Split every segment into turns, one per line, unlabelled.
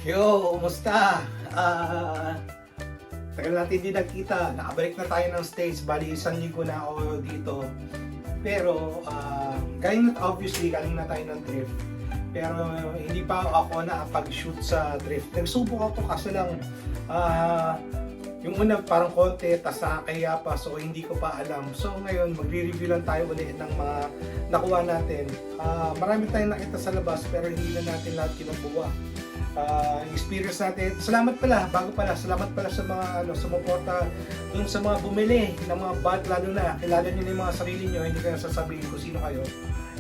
Yo, kumusta? Tagal natin din nagkita. Nakabalik na tayo ng States. Bali, isang linggo na ako dito. Pero, obviously, galing na tayo ng drift. Pero, hindi pa ako nakapag-shoot sa drift. Nagsubok ako kasi lang, yung una parang konti, tas nakakaya pa, so hindi ko pa alam. So ngayon, magre-review lang tayo ulit ng mga nakuha natin. Marami tayong nakita sa labas, pero hindi na natin lahat kinukuha. Experience natin. Salamat pala, salamat pala sa mga sumuporta dun sa mga bumili ng mga bot, lalo na kilala niyo na yung mga sarili niyo, hindi ko na sasabihin kung sino kayo.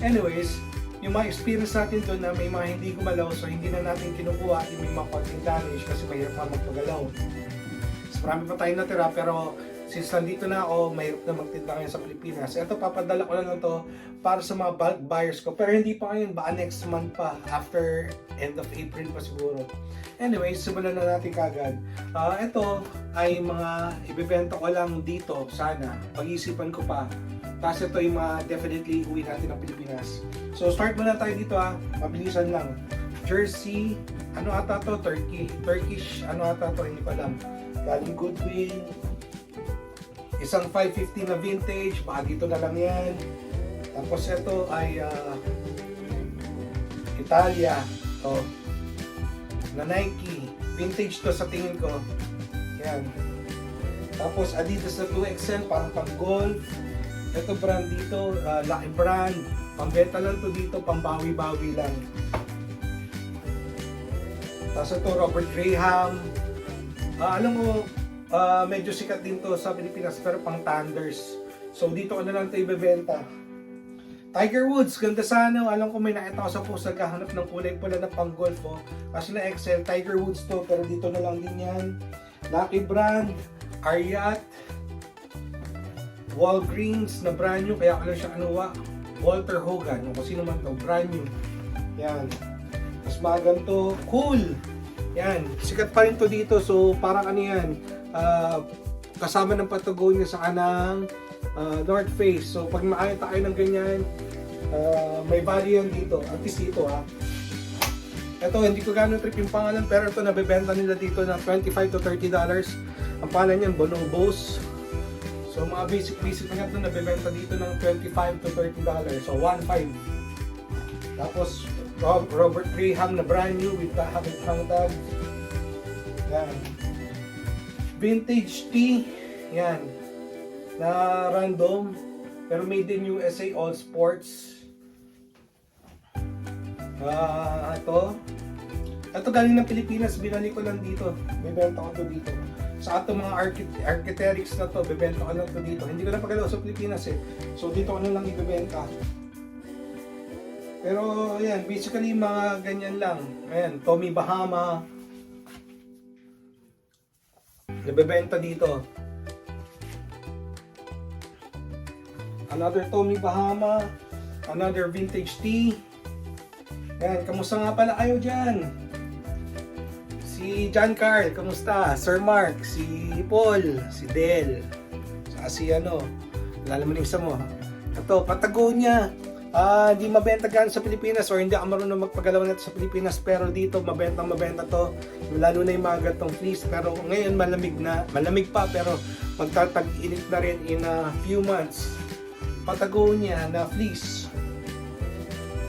Anyways, yung mga experience natin doon na may mga hindi gumalaw, so hindi na natin kinukuha, may mga konting damage kasi mahirap pa magpagalaw. So, marami pa tayong natira, pero since nandito na ako, mahirap na magtinda ngayon sa Pilipinas. Ito, papadala ko lang to para sa mga bulk buyers ko, pero hindi pa ngayon, baka next month pa, after end of April pa siguro. Anyway, simulan na natin kagad. Ito ay mga ibebenta ko lang dito, sana. Pag-iisipan ko pa. Tapos ito yung mga definitely uwi natin ng Pilipinas. So start muna tayo dito mabilisan lang. Jersey, ano ata to? Turkish, ano ata to? Hindi ko alam. Galing Goodwill. Isang 550 na vintage, baka dito na lang yan. Tapos ito ay Italia. To. Na Nike. Vintage to sa tingin ko. Yan. Tapos Adidas na 2XL, parang pang golf. Ito brand dito, Lucky brand. Pambenta lang to dito, pambawi-bawi lang. Tapos ito, Robert Graham. Alam mo, medyo sikat din to sa Pilipinas, pero pang Thunders. So dito ko na lang ito ibebenta. Tiger Woods, ganda sana. Alam ko may nakita ko sa post, naghahanap ng kulay pula na pang golf. Kasi na XL, Tiger Woods to, pero dito na lang din yan. Lucky brand, Ariat, Walgreens na brand new, kaya ko lang siya anuwa. Walter Hogan, kung sino man to, brand new. Yan. Mas maganto, cool. Yan, sikat pa rin to dito, so parang ano yan, kasama ng Patagonia sa kanang North Face. So pag makakita kayo ng ganyan, may value yan dito, at least dito Ito, hindi ko gano'ng trip yung pangalan, pero ito nabebenta nila dito ng $25 to $30. Ang pangalan niyan, Bonobos. So mga basic na ito nabebenta dito ng $25 to $30. So 1.5. Tapos Robert Graham na brand new with hang tag. Yan. Vintage tee. Yan. Na random. Pero made in USA, all sports. Ito galing ng Pilipinas. Binali ko lang dito. Bibenta ko to dito. Sa ato mga architects na to, bibenta ko lang to dito. Hindi ko na pagalaw sa Pilipinas So dito ko na lang ibibenta. Pero yan, basically mga ganyan lang. Ayan, Tommy Bahama. Nabebenta dito. Another Tommy Bahama. Another vintage tee. Yan, kamusta nga pala kayo dyan? Si John Carl, kamusta? Sir Mark, si Paul, si Del. Saka si wala naman yung isa mo. Ito, Patagonia. Hindi mabenta gan sa Pilipinas or hindi ako marunong magpagalaw nito sa Pilipinas, pero dito mabenta to, lalo na yung mga gatong fleece. Pero ngayon malamig pa, pero magtatag-init na rin in a few months. Patagonia na fleece.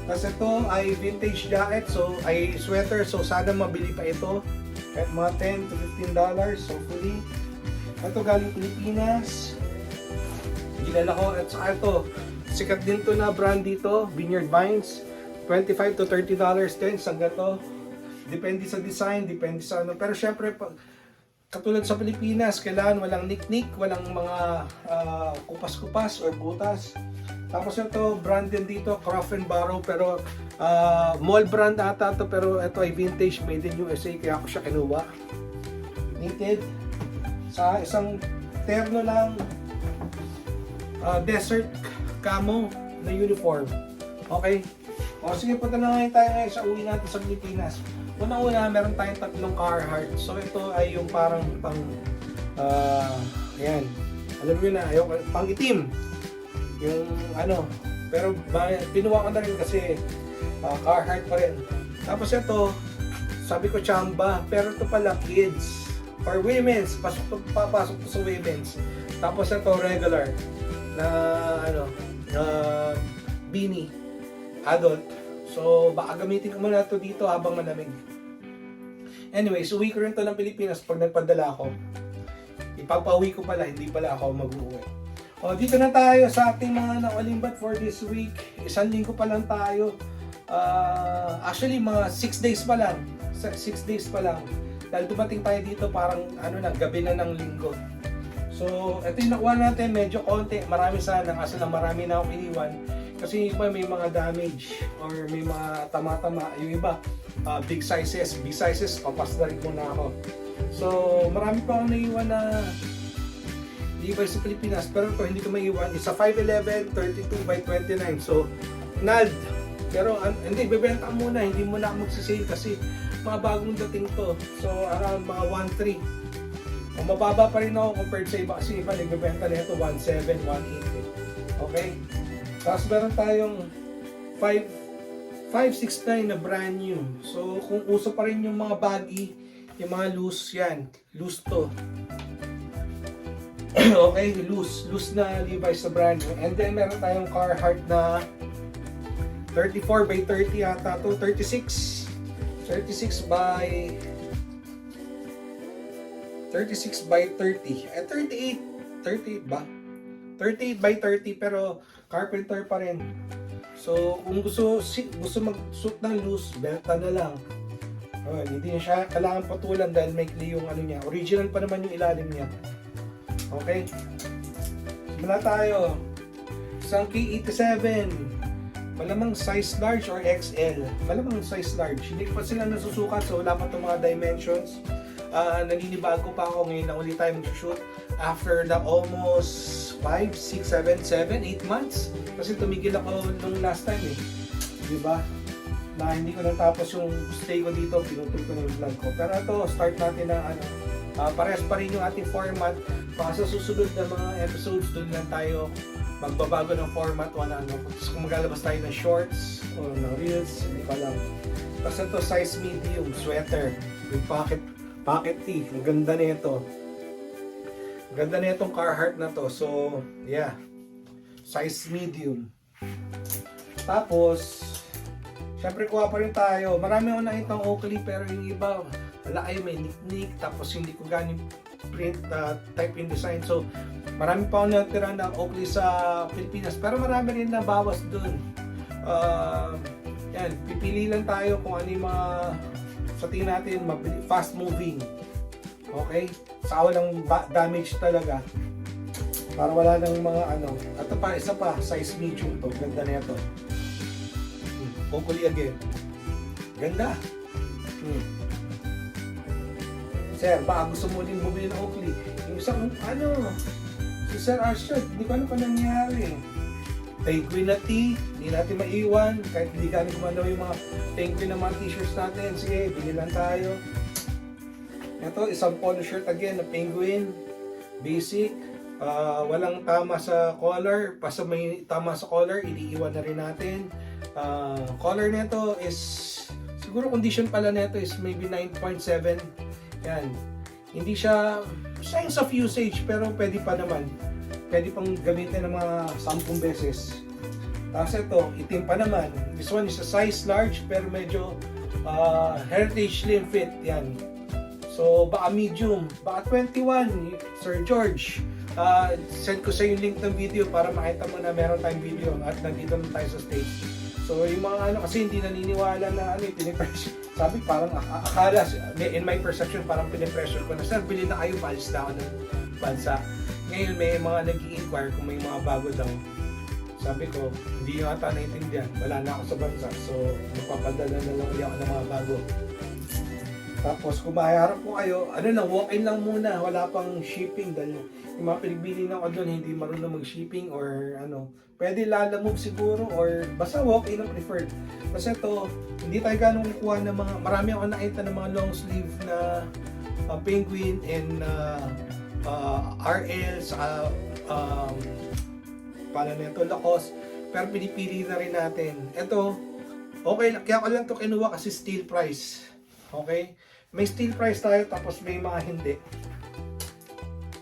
Tapos ito ay vintage jacket, so ay sweater, so sana mabili pa ito kahit mga $10 to $15 hopefully. Ito galing Pilipinas, kilala ko. At saka ito, sikat din to na brand dito, Vineyard Vines, $25 to $30 din, sangga to. Depende sa design, depende sa pero syempre, katulad sa Pilipinas, kailangan walang nick-nick, walang mga kupas-kupas or butas. Tapos ito, brand din dito, Croft & Barrow, pero mall brand ata to, pero ito ay vintage, made in USA, kaya ako siya kinuha. Knitted, sa isang terno lang, desert camo na uniform. Okay? O sige, punta na ngayon tayo ngayon sa uwi natin sa Pilipinas. Unang-una, meron tayong tatlong Carhartt. So ito ay yung parang ayan. Alam niyo na, yung pang itim. Yung pero pinuha ko na rin kasi Carhartt pa rin. Tapos ito, sabi ko chamba, pero ito pala kids or women's, papasok to sa women's. Tapos ito regular na na beanie, adult. So baka gamitin ko muna ito dito habang malamig. Anyways, uwi ko rin to ng Pilipinas pag nagpadala ako. Ipapauwi ko pala, hindi pala ako mag-uwi. O, dito na tayo sa ating mga nakalimbat for this week. Isang linggo pa lang tayo. Actually, mga 6 days pa lang. 6 days pa lang. Dahil dumating tayo dito parang gabi na ng linggo. So, ito yung nakuha natin. Medyo konti. Marami sana. Kasi lang marami na akong iniwan. Kasi yung iba may mga damage or may mga tama-tama. Yung iba, big sizes. Big sizes, papas na rin muna ako. So, marami pa akong naiwan na Levi's sa Pilipinas, pero ito hindi ko maiwan. Isa 5'11", 32 by 29. So, NALD. Pero hindi, bebenta muna. Hindi muna ako magsisale kasi mga bagong dating to. So, around mga 1.3. Kung mababa pa rin ako compared sa iba kasi iba nagbebenta na ito 1.7, 1.8. Okay? Tapos meron tayong 569 na brand new. So, kung uso pa rin yung mga baggy, yung mga loose yan. Loose to. Okay, loose na Levi's na brand new. And then meron tayong Carhartt na 34 by 30 yata to, 36 by 30 38 ba? 38 by 30 pero carpenter pa rin. So kung gusto mag-suit ng loose, benta na lang. Hindi na siya kailangan patulan dahil may clay yung niya. Original pa naman yung ilalim niya. Okay? Simula tayo. Isang K87. Malamang size large or XL. Malamang size large. Hindi pa sila nasusukat so wala pa itong mga dimensions. Naninibago pa ako ngayon na ulit tayo mag-shoot after the almost 5, 6, 7, 8 months. Kasi tumigil ako nung last time eh. Diba? Na hindi ko natapos yung stay ko dito, pinutol ko yung vlog ko. Pero ito, start natin na parehas pa rin yung ating format. Baka sa susunod na mga episodes, doon lang tayo magbabago ng format o kung maglalabas tayo ng shorts o ng reels, hindi ko alam. Tapos ito, size medium, sweater with pocket tee. Ang ganda nito. Ang ganda nitong Carhartt na to. So, yeah. Size medium. Tapos, syempre kuha pa rin tayo. Marami ako nakitang Oakley pero yung iba, wala kayo may nick-nick. Tapos hindi ko ganing print type in design. So, marami pa ako natira ng Oakley sa Pilipinas. Pero marami rin na bawas dun. Yan, pipili lang tayo kung ano yung mga sa tingin natin fast moving. Okay? Sa walang damage talaga. Para wala nang mga At pa, isa pa, size medium to. Ganda na ito. Oakley again. Ganda. Sir, baka gusto mo din bumili ng Oakley. Yung isang, si Sir Arshad, hindi ko pa nangyari. Penguin na tee, hindi natin maiwan. Kahit hindi ka gumalaw yung mga penguin na mga t-shirts natin. Sige, bili lang tayo. Ito, isang polo shirt again na penguin. Basic. Walang tama sa collar. Basta may tama sa collar, iniiwan na rin natin. Color nito is siguro condition pala nito is maybe 9.7. Yan. Hindi siya signs of usage pero pwede pa naman. Pwede pang gamitin ng mga 10 beses. Tapos ito, itim pa naman. This one is a size large pero medyo heritage slim fit. Yan. So baka medium, baka 21, Sir George. Send ko sa yung link ng video para makita mo na meron tayong video at nandito na tayo sa stage. So yung mga kasi hindi naniniwala na pinipressure. Sabi parang akala, in my perception parang pinipressure ko na, sir, bili na kayo, paalis na ako ng bansa. Ngayon may mga nag-i-inquire kung may mga bago daw. Sabi ko, hindi yung ata naintindihan, wala na ako sa bansa. So magpapadala na lang ulit ako ng mga bago. Tapos kung maharap po kayo, walk-in lang muna, wala pang shipping dahil yung mga pinibili na ako doon hindi marunong mag-shipping or pwede lalamove siguro or basta walk-in ang preferred. Kasi ito, hindi tayo ganun kukuha ng mga, marami ako nakita ng mga long sleeve na penguin and RL sa pala nito, Lacoste, pero pinipili na rin natin. Ito, okay, kaya ko lang ito kinuha kasi steel price. Okay? May steel price tayo tapos may mga hindi.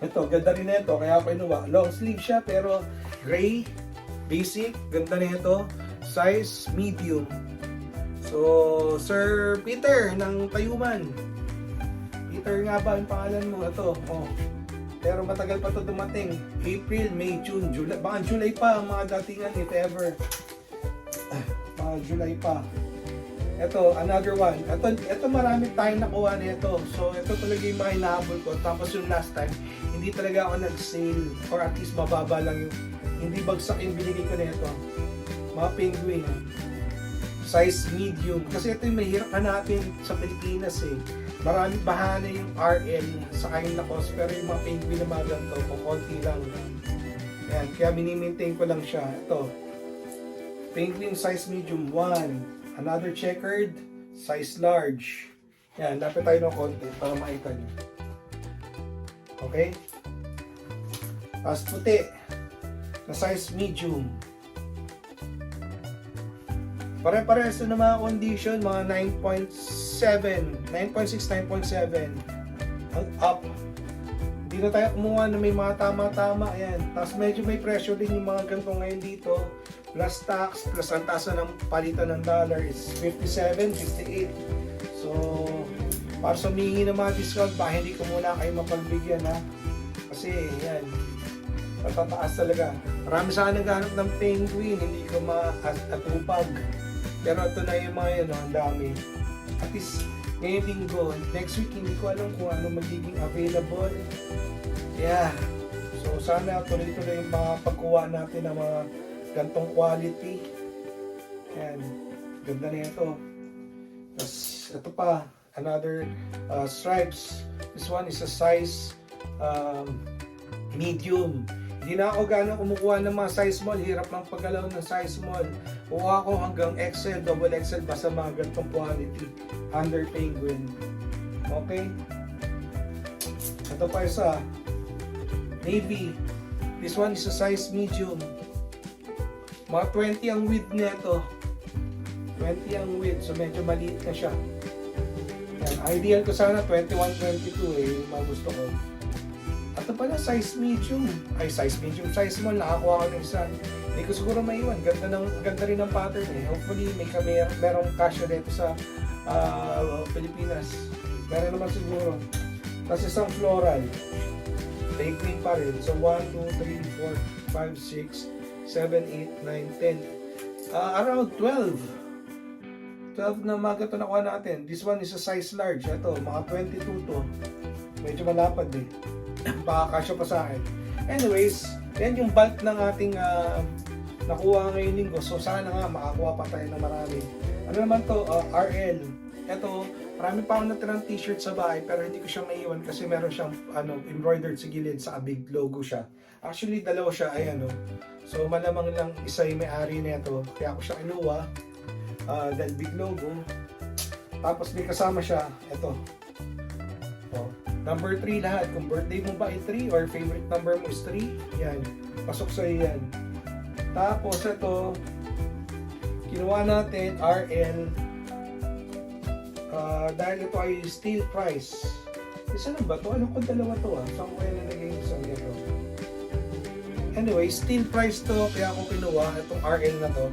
Ito, ganda rin na ito. Kaya ako inuwa. Long sleeve siya pero gray, basic. Ganda na ito. Size medium. So, Sir Peter ng Tayuman. Peter nga ba ang pangalan mo? Ito. Oh. Pero matagal pa ito dumating. April, May, June, July. Baka July pa ang mga datingan if ever. Mga July pa. Ito, another one. Ito marami tayong nakuha nito. So, ito talaga yung mga hinahabol ko. Tapos yung last time, hindi talaga ako nag-sale. Or at least mababa lang yung, hindi bagsak yung binigay ko nito. Mga penguin. Size medium. Kasi ito yung mahirap hanapin sa Pilipinas eh. Maraming bahana yung RL sa kain na cost. Pero yung mga penguin na mga ganito, konti lang. Yan, kaya mini-maintain ko lang siya. Ito. Penguin size medium 1. Another checkered, size large. Yan, lapit tayo ng konti para makita nyo. Okay? Tapos puti, na size medium. Pare-parehas na mga condition, mga 9.7, 9.6, 9.7. Up. Hindi na tayo kumuha na may mga tama-tama. Ayan. Tapos medyo may pressure din yung mga ganito ngayon dito. Plus tax, plus ang tasa ng palitan ng dollar is 57, 58. So, para sa humingi ng mga discount, baka hindi ko muna kayo mapagbigyan ha. Kasi, yan, matataas talaga. Marami sa akin naghanap ng penguin, hindi ko maatupag. Pero ito na yung mga yun, ang dami. At least, ngayong linggo, next week, hindi ko alam kung ano magiging available. Yeah. So, sana tuloy-tuloy yung mga pagkuha natin ng mga gantong quality. Yan. Ganda na ito. Tapos, ito pa. Another stripes. This one is a size medium. Hindi na ako gano'ng kumukuha ng mga size small. Hirap lang paggalaw ng size small. Kuha ko hanggang XL, double XL basta mga gantong quality. Under penguin. Okay? Ito pa isa. Navy. This one is a size medium. Mga 20 ang width nito. 20 ang width. So medyo maliit na siya. Yan. Ideal ko sana 21, 22 eh. Yung mga gusto ko. Ito pala size medium. Ay size medium. Size small. Nakakuha ko ng isa. Hindi ko siguro maiwan. Ganda rin ang pattern eh. Hopefully may merong kasya dito sa Pilipinas. Meron naman siguro. Tapos isang floral. Day green pa rin. So 1, 2, 3, 4, 5, 6, 7, 8, 9, 10. Around 12. 12 na mga ito nakuha natin. This one is a size large. Ito, mga 22 to. Medyo malapad eh. Baka kasya pa sa akin. Anyways, yan yung bulk ng ating nakuha ngayong linggo. So sana nga makakuha pa tayo ng marami. Ano naman to? RL. Ito, marami pa akong natirang t-shirt sa bahay pero hindi ko siya maiwan kasi meron siyang embroidered sa gilid sa big logo siya. Actually, dalawa siya. Ayan o. So malamang lang isa yung may-ari nito. Kaya ako siya kinuha. Dahil big logo. Tapos may kasama siya. Ito. Oh. Number 3 lahat. Kung birthday mo ba ay 3 or favorite number mo is 3, yan. Pasok sa'yo yan. Tapos ito, kinuha natin RL. Dahil ito ay steel price. Isa lang ba ito? Ano kung dalawa ito ah? Saan ko kaya nalagay yung isang nito? Anyway, steel price to. Kaya ako kinuha itong RL na to.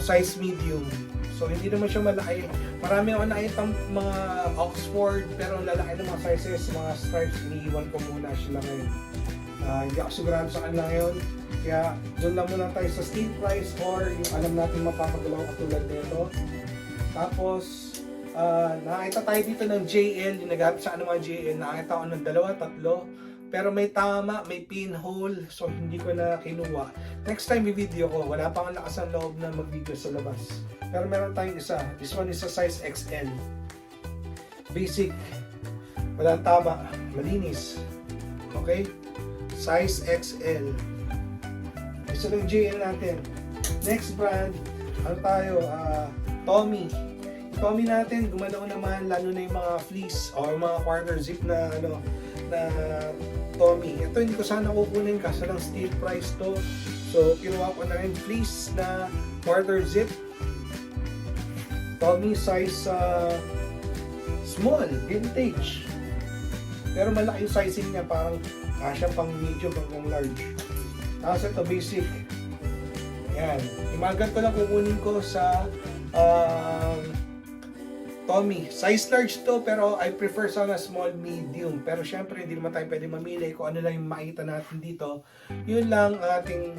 Size medium. So hindi naman siya malaki. Marami ako nakitang mga Oxford pero ang lalaki ng mga sizes, mga stripes, iniiwan ko muna sila ngayon. Hindi ako sigurado sa kanila ngayon. Kaya doon lang muna tayo sa steel price or yung alam natin mapapagalaw katulad nito. Tapos nakita tayo dito ng JL, yung naghahanap sa mga JL, nakita ko ng 2, 3. Pero may tama, may pinhole, so hindi ko na kinuha. Next time i-video ko, wala pa akong lakas ng loob na mag-video sa labas. Pero meron tayong isa. This one is a size XL. Basic. Walang tama. Malinis. Okay? Size XL. Isa lang JL natin. Next brand, ano tayo? Tommy. Tommy natin, gumalaw naman, lalo na yung mga fleece or mga quarter zip na na Tommy. Ito hindi ko sana kukunin kasi lang steel price to. So kinuha ko na rin fleece na quarter zip. Tommy size Small, vintage. Pero malaki yung sizing niya, parang kasya pang medium hanggang large. Tapos ito, basic. Yan. Yung mga ganito lang kukunin ko sa Tommy. Size large to, pero I prefer sana small, medium. Pero syempre, hindi naman tayo pwede mamili kung ano lang yung makita natin dito. Yun lang ang ating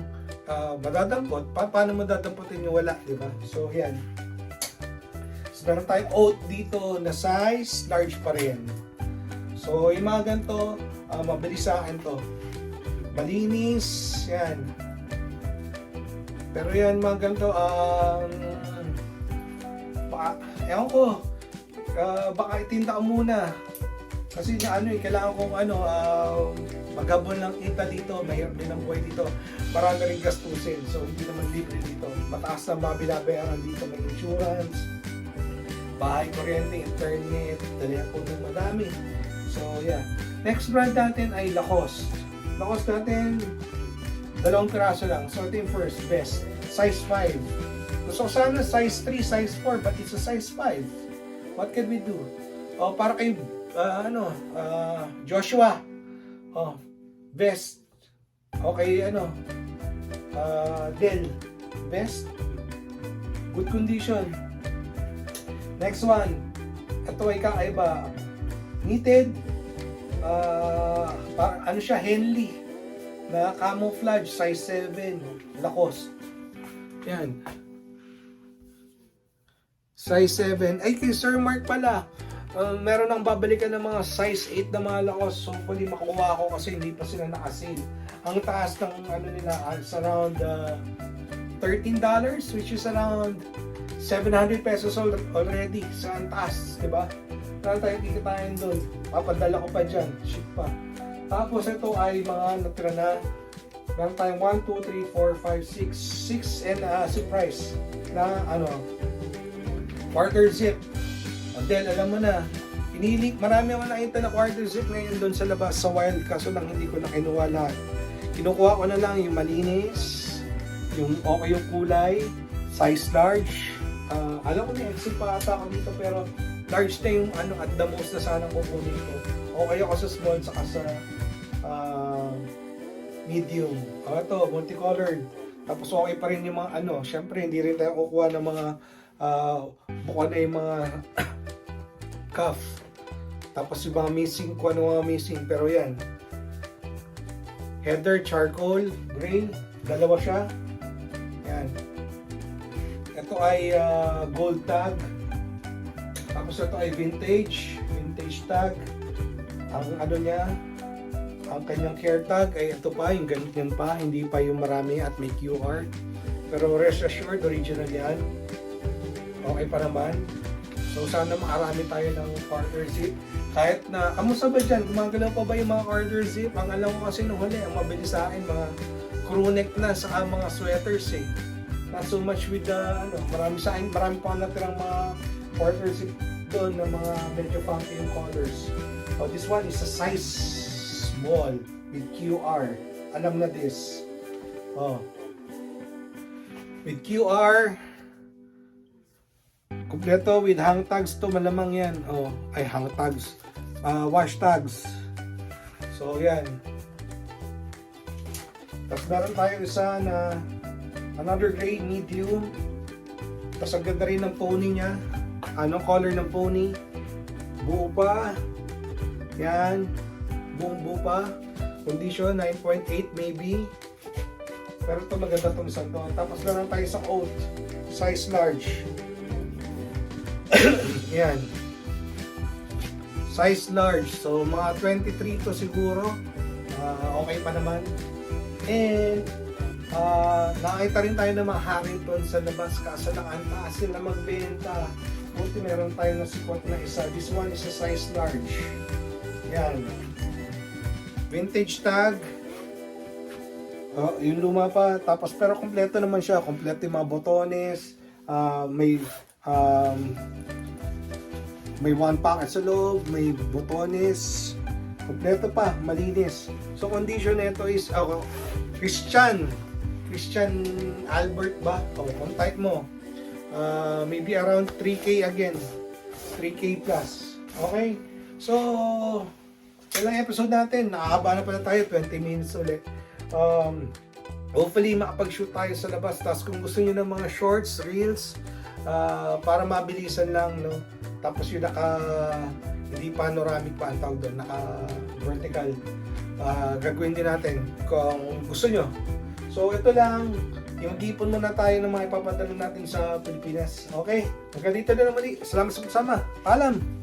madadampot. Paano madadampotin yung wala, di ba? So, yan. So, meron tayong oat dito na size large pa rin. So, yung mga ganito, mabilis sa akin to. Malinis, yan. Pero yan, mga ganito, ewan ko, baka itinda ko muna. Kasi na kailangan kong maghabol ng kita dito, mahirap din ang buhay dito. Marami rin gastusin, so hindi naman libre dito. Mataas na mga binabayaran dito, may insurance, bahay, kuryente, internet, telepono, madami. So yeah. Next brand natin ay Lacoste. Lacoste natin, 2 piraso lang. So ito yung first, best. Size 5. Gusto ko sana size 3, size 4, but it's a size 5. What can we do? Para kay Joshua. Best. Okay, Dell. Best. Good condition. Next one. Ito ay kakaiba. Knitted. Siya, Henley. Na camouflage, size 7. Lacoste. Yan. Size 7. Ay, kay Sir Mark pala. Meron nang babalikan ng mga size 8 na mga Lacoste. So, hopefully makukuha ko kasi hindi pa sila naka-sale. Ang taas ng nila is around $13, which is around 700 pesos already. Sa ang taas, diba? Kaya tayo kikitahin doon. Papadala ko pa dyan. Ship pa. Tapos ito ay mga natira na. Meron tayong 1, 2, 3, 4, 5, 6 and surprise na quarter zip. Then alam mo na, marami ako nakita na quarter zip ngayon doon sa labas sa Wild, kaso lang hindi ko na kinuha lahat. Kinukuha ko na lang yung malinis, yung okay yung kulay, size large. Alam ko na exit pa ata ako dito, pero large na yung at the most na sana kukunin ko. Okay ako sa small saka sa medium. Ito, multicolored. Tapos okay pa rin yung mga syempre hindi rin tayo kukuha ng mga buka na yung mga cuff. Tapos yung mga missing, kung ano mga missing. Pero yan. Header, charcoal, gray. Dalawa siya. Yan. Ito ay gold tag. Tapos ito ay vintage. Vintage tag. Ang niya, ang kanyang care tag ay ito pa, yung ganyan pa. Hindi pa yung marami at may QR. Pero rest assured, original yan. Okay pa naman. So sana makarami tayo ng quarter zip. Kahit na, kamusta ba dyan? Gumagalaw pa ba yung mga quarter zip? Ang alam ko kasi nung huli, ang mabilis sa akin, mga crew neck na saka mga sweaters eh. Not so much with marami pa natirang mga quarter zip doon na mga medyo funky yung colors. This one is a size small with QR. Alam na this. With QR, kompleto with hang tags to, malamang yan. Hang tags. Wash tags. So, yan. Tapos meron tayo isa na another grade medium. Tapos ang ganda rin ng pony niya. Anong color ng pony? Buo pa. Yan. Buong buo pa. Condition 9.8 maybe. Pero ito maganda itong isang to. Tapos meron tayo sa oat. Size large. Yan. Size large. So, mga 23 to siguro. Okay pa naman. And, nakita rin tayo ng mga Harrington sa labas. Kaso lang, ang taas sila magbenta. Buti meron tayo na sikwat na isa. This one is a size large. Yan. Vintage tag. Yung luma pa. Tapos, pero kompleto naman siya. Kompleto yung mga botones. May one pocket sa loob, may botones, kompleto pa, malinis. So condition nito is Christian Albert ba? Kung type mo, maybe around 3K again, 3K plus. Okay. So, ilang episode natin. Nakahaba na pala tayo. 20 minutes ulit. Hopefully, makapag-shoot tayo sa labas. Tapos kung gusto niyo ng mga shorts, reels, para mabilisan lang, no? Tapos yung hindi panoramic pa ang tawag doon, naka-vertical. Gagawin din natin kung gusto nyo. So, ito lang. Yung ipon muna tayo ng mga ipapadala natin sa Pilipinas. Okay? Hanggang dito na naman. Salamat sa pagsama. Paalam!